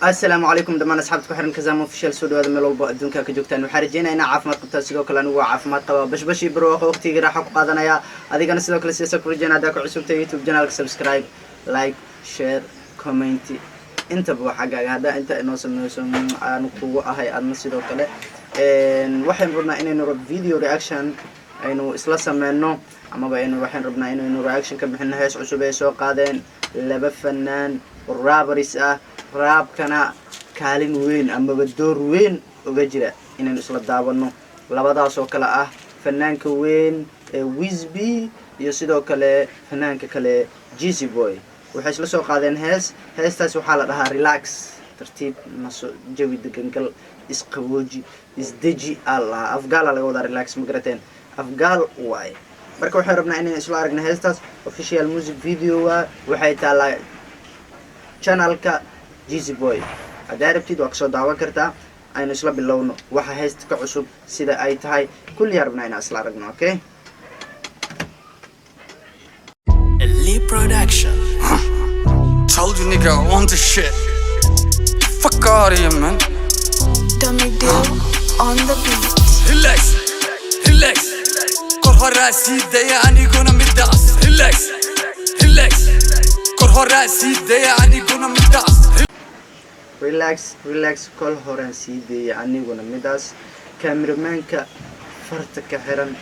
السلام عليكم دمان أصحابتكم حرن كزام official سودو هذا ملول بأدون كا كجوكتان وحرجينا هنا عافمات قبطة سيدو كلا نوع عافمات قبا بش يبروح وقتي راح قادنا يا هذه كان سيدو كلا سياسة كرجينا داك عسوب يوتيوب جنالك سبسكرايب لايك شير كومنت انت بوا حاجة هذا انت نوصل نقوة هاي أنا سيدو كلا وحين ربنا إنه نرد فيديو رياكشن إنه إسلاسا منه أما بقى إنه وحين ربنا إنه رياكشن كبحنا هاش عسوب سو قادين لبا فنان والرابريس راب كنا كالين وين أما بدور وين وجرا إن نسلا داونو لبضع سوكلا فنان كوين ويزبي يصيدو كله فنان كله جيزي بوي وحش لسه قادين هاس تاسو حالة لها ريلاكس ترتيب نصو جوي دقنقل إسقوجي إزدجي الله أفقال على وضع ريلاكس مقرتين أفقال واي بركو حربنا إني إسلا أرقنا هاس تاس official music video وحي تالا channel جيزي بوي هذا ربتيد وأقصد دعوة كرتا أنا إسلا باللون وح هست كعصب سيدا أي تهاي كل ياربنا إن أصلا رجنا أوكي Elite Production. Told you nigga I want the shit. Fuck out of here man. Dummy deal on the beat. Relax, relax. كره راسي ده يعني كنا مدعس. Relax, relax. كره راسي ده يعني كنا مدعس. relax كل هوران سيدي يعني قلنا مداس كاميرمان كفرت كحرن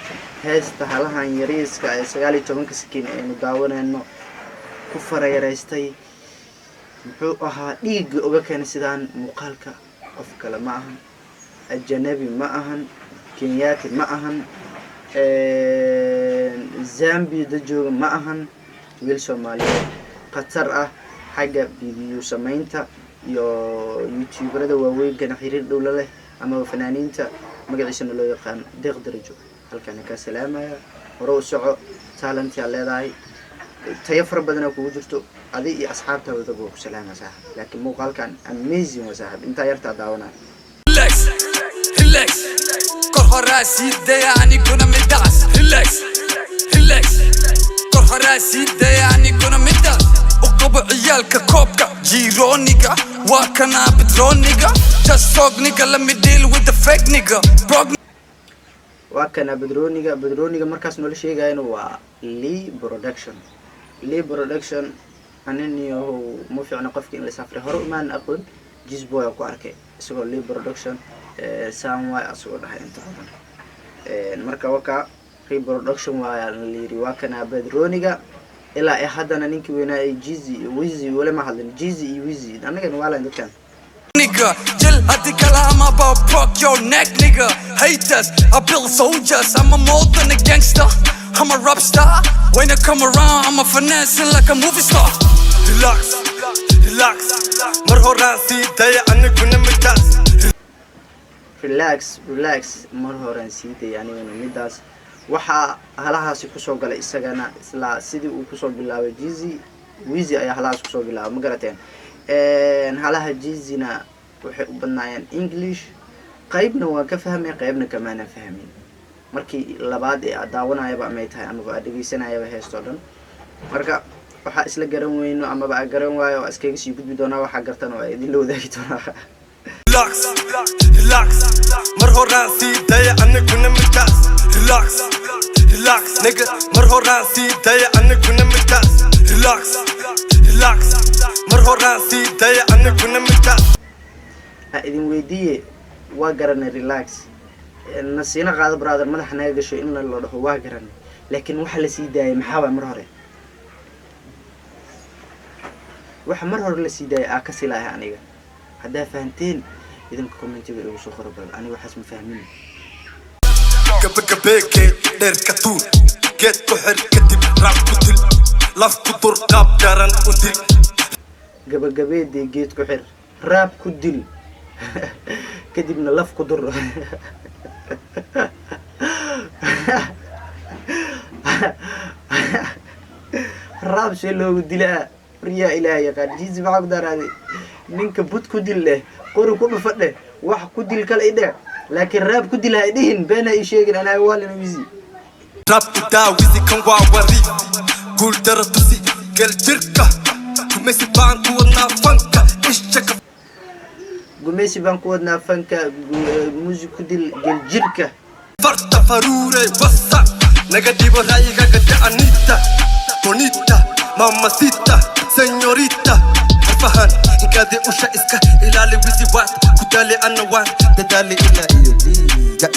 هست هالهان يريس كسجالي تمنك سكين إنه داونا إنه كفر يريستي محوها ديج أوجا كان سيدان مقالك أفكلا معهن الجنبي معهن كينياتي معهن زامبي دجو معهن ويلسون مالي قطر حاجة فيديو سمينتا يوتيوبرada waaweyn kana xiriir dhow la leh ama fanaaniinta magaciisana loo yaqaan deeq darajo halkan ka salaamaya hore u soco talent ya leedahay tayo fara badan oo kugu jirto adi iyo asxaabtaada ku salaamaysaa laakiin muuqaalkan amazing waa saaxib inta yarta daawana relax relax كره راسي ده يعني كنا مدعس relax relax كره راسي ده يعني كنا مدعس وقبع عيالك كوبكا جيرونيكا واكنا بدرونيكا just talk nigga let me deal with the fake nigga واكنا بدرونيكا markaas nolol sheegayna waa Lee production anani oo ma fiicna qofkii in la safray hore uma aan aqoon jisboy ku arkay isagoo Lee production samway asoo dhahay inta badan marka waka Lee production waa liiri waakana bedroniga ilaa ay hadana ninkii weynaa ay Wizi wala ma hadlin Jeezy iyo Wizi anaga wala dadkan nigga chill hadi kalam about broke your neck nigga haters I build soldiers I'm a more than a gangster I'm a rap star when I come around I'm a finesse like a movie star relax relax marhorasi day ani kuna midas relax marhorasi day ani kuna midas waxa halahaasi ku soo galay isagana isla sidii uu ku soo bilaabay Wizi ayaa halahaas ku soo bilaabay ma garateen halaha Jeezyna waxay u badnaayeen English qaybna waan ka fahmay qaybna kama aan fahmin markii labaad ee daawanayaba ama ay tahay ama dhageysanayaba heesto dhan marka waxa isla garan weyno ama ba garan waayo iskaga sii gudbi doona waxa gartan oo idin la wadaagi doona relax marhorasi day ani kuna midas relax nigga marhorasi day ani kuna midas relax marhorasi day ani kuna midas idin weydiye waa garanay relax nasiina qaado brother madaxa naga gasho in la dhaho waa garanay laakiin waxa la sii daayay maxaa mar hore waxa mar hore la sii daayay ka silaahay aniga hadaa fahanteen idin commentiga ugu soo qoro bal aniga waxaas ma fahmin gabagabeke dheer ka tuur geed ku xir kadib raab ku dil laf ku dur qaab daran u dil gabagabeedii geed ku xir raab ku dil kadibna laf ku dur raab shay loogu dilaa riyaa ilaahay yaqaan Jeezy maxaa ku daraaday ninka bud ku dil leh qori ku dhufadhe wax ku dil kale idhe laakiin raab ku dil ay dhihin beena ay sheegin anaa waalina Wizi rap ku daa Wizi kan waa wari guul daro tusi gal jirka kumesi baan ku wadnaa fanka ishaka gumeysi baan ku wadnaa fanka music ku dil geljirka farta farure wasa negativo raiga gata anita bonita mamacita señorita fahan inkade usha iska ilali wisi wat kudali anawan dadali ila iyo diga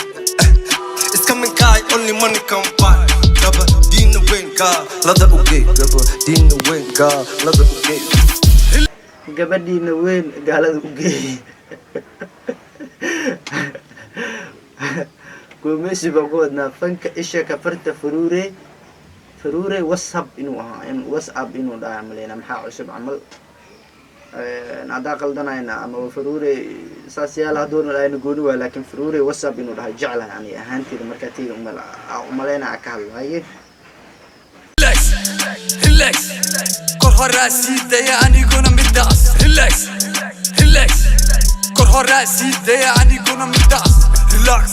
iska min kai only money come by gaba dina wenga lada uge gaba dina wenga lada uge gabadhiina weyn gaalada u geeyay gumeysi baan ku wadnaa fanka isha ka farta faruure whatsapp inuu ahaa in whatsapp inuu dhahay maleyna maxaa cusub camal haddaa qaldanayna ama faruure saas yaala hadoona dhahayna gooni waa laakiin faruure whatsapp inuu dhahay jeclahay ani ahaanteeda markaa teyda umaleyna ka hadlaye relax kor horaa sii daya aniguna midaas relax kor horaa sii daya aniguna midaas relax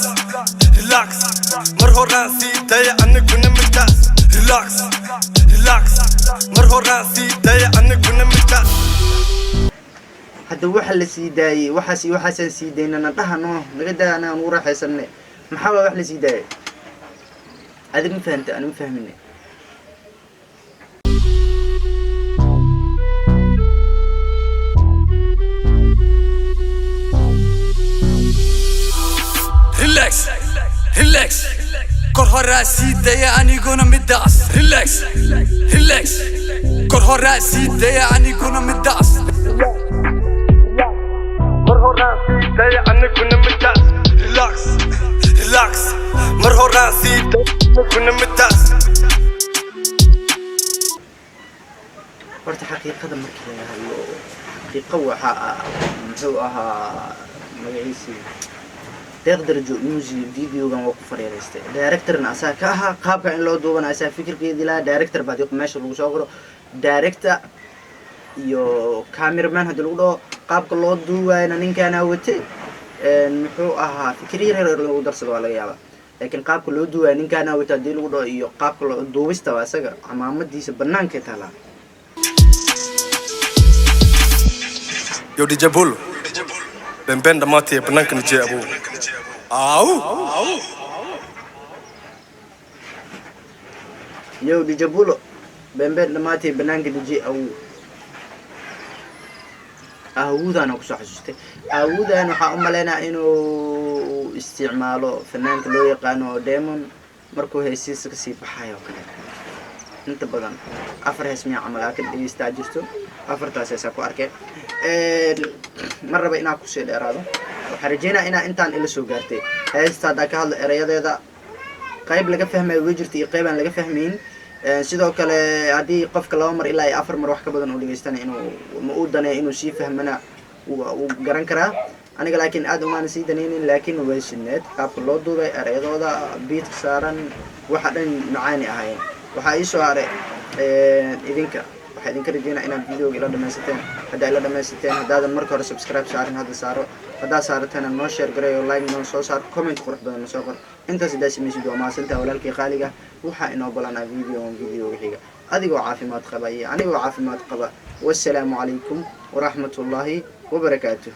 mar horaa sii daya aniguna midaas relax mar horaa sii daya aniguna midaas hadda waxa la sii daayay waxaasaan sii daynana dhahano naga daa anaan ugu raaxaysanne maxaa waa wax la sii daayay adig ma fahanta ana ma fahmine relax kor horaa sii daya aniguna midaas relax kor horaa sii daya aniguna midaas mar horaa sii daya aniguna midaas relax mar horaa sii daya aniguna midaas horta xaqiiqada markii laga hadlo xaqiiqa waxaa muxuu ahaa magaciisii deeq darajo music videogan waa ku fariireystay directorna asaa ka ahaa qaabka in loo duubana asaa fikirkeedii lahaa director baa diiq meesha lagu soo qoro director iyo cameraman haddii lagu dhaho qaabka loo duubaayna ninkaana watay muxuu ahaa fikir yar lagu darsado waa laga yaabaa laakiin qaabka loo duubaaya ninkaana wata haddii lagu dhaho iyo qaabka loo duubista waa isaga camaamadiisa banaanka taalaa yo DJ Bull ben dhammaatay banaanka nijee abu yo DJ Bull ben dhammaatay banaanka nijee awuudana ku soo xasuustay awuudan waxaa u maleynaa inuu isticmaalo fanaanka loo yaqaano Diamond markuu heesiisa ka sii baxayo kale inta badan afar hees miya camal ka dhageystaa jirto afartaas hees ku arkay mar raba inaan ku sii dheeraado waxaan rajeynayaa inaan intaan ila soo gaartay heesta hadda ka hadla erayadeeda qayb laga fahmayo way jirtay iyo qayb aan laga fahmayn sidoo kale haddii qofka laba mar ilaa afar mar wax ka badan uu dhageystana inuu uu daneeyo inuu sii fahmana uu garan karaa aniga laakiin aad umaan sii daneynin laakiin way shineed qaabka loo duubay erayadooda beat saaran waxa dhan macaani ahaayeen waxaa ii soo haray idinka waxaa idinka rajeynaa inaad videoga ila dhamaysateen haddaa ila dhamaysateen haddaadan marka hore subscribe saarin hadda saaro haddaa saarateena noo share gareeyo like noo soo saar comment qurux badan noo soo qor intaas haddaa samaysid waa mahadsantaha walaalkii qaaliga waxaa inoo balanaa videoga xiga adigoo caafimaad qaba iyo anigoo caafimaad qaba wassalaamu calaykum waraxmatullaahi wabarakaatuh